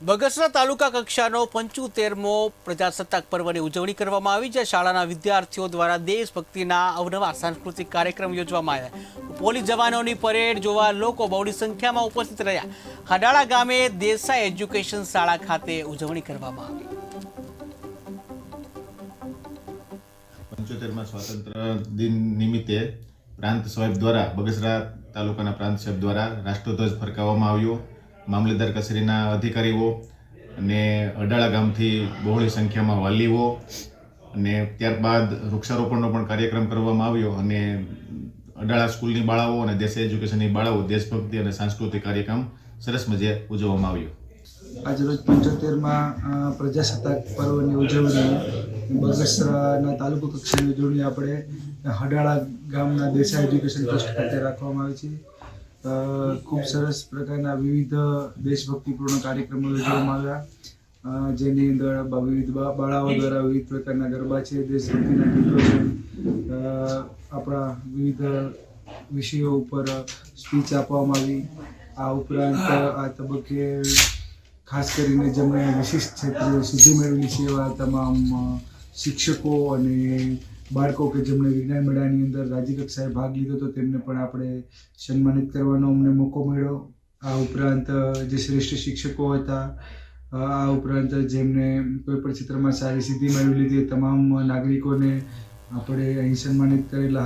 બગસરા તાલુકા કક્ષાનો 75મો પ્રજાસત્તાક પર્વની ઉજવણી કરવામાં આવી, જ્યાં શાળાના વિદ્યાર્થીઓ દ્વારા દેશભક્તિના અવનવા સાંસ્કૃતિક કાર્યક્રમ યોજવામાં આવ્યા। પોલીસ જવાનોની પરેડ જોવા લોકો બહોળી સંખ્યામાં ઉપસ્થિત રહ્યા। હડાળા ગામે દેસાઈ એજ્યુકેશન શાળા ખાતે ઉજવણી કરવામાં આવી। 75મા સ્વાતંત્ર્ય દિન નિમિત્તે પ્રાંત સાહેબ દ્વારા બગસરા તાલુકાના પ્રાંત સાહેબ દ્વારા રાષ્ટ્રધ્વજ ફરકાવવામાં આવ્યો। મામલતદાર કચેરીના અધિકારીઓ અને અડાળા ગામથી બહોળી સંખ્યામાં વાલીઓ અને ત્યારબાદ વૃક્ષારોપણનો પણ કાર્યક્રમ કરવામાં આવ્યો અને અડાળા સ્કૂલની બાળાઓ અને દેસાઈ એજ્યુકેશનની બાળાઓ દેશભક્તિ અને સાંસ્કૃતિક કાર્યક્રમ સરસ મજે ઉજવવામાં આવ્યો। આજરોજ 75મા પ્રજાસત્તાક પર્વની ઉજવણી બગસરાના તાલુકા કક્ષાની ઉજવણી આપણે હડાળા ગામના દેસાઈ એજ્યુકેશન ટ્રસ્ટ ખાતે રાખવામાં આવી છે। ખૂબ સરસ પ્રકારના વિવિધ દેશભક્તિપૂર્ણ કાર્યક્રમો યોજવામાં આવ્યા, જેની અંદર વિવિધ બાળાઓ દ્વારા વિવિધ પ્રકારના ગરબા છે, દેશભક્તિના ગીતો છે, આપણા વિવિધ વિષયો ઉપર સ્પીચ આપવામાં આવી। આ ઉપરાંત આ તબક્કે ખાસ કરીને જેમણે વિશિષ્ટ ક્ષેત્રે સિદ્ધિ મેળવેલી છે એવા તમામ શિક્ષકો અને બાળકો કે જેમણે વિજ્ઞાન મેળાની અંદર રાજ્યકક્ષાએ ભાગ લીધો હતો તેમને પણ આપણે સન્માનિત કરવાનો અમને મોકો મળ્યો। આ ઉપરાંત જે શ્રેષ્ઠ શિક્ષકો હતા, આ ઉપરાંત જેમને કોઈ પણ ક્ષેત્રમાં સારી સિદ્ધિ મેળવી લીધી તમામ નાગરિકોને આપણે અહીં સન્માનિત કરેલા।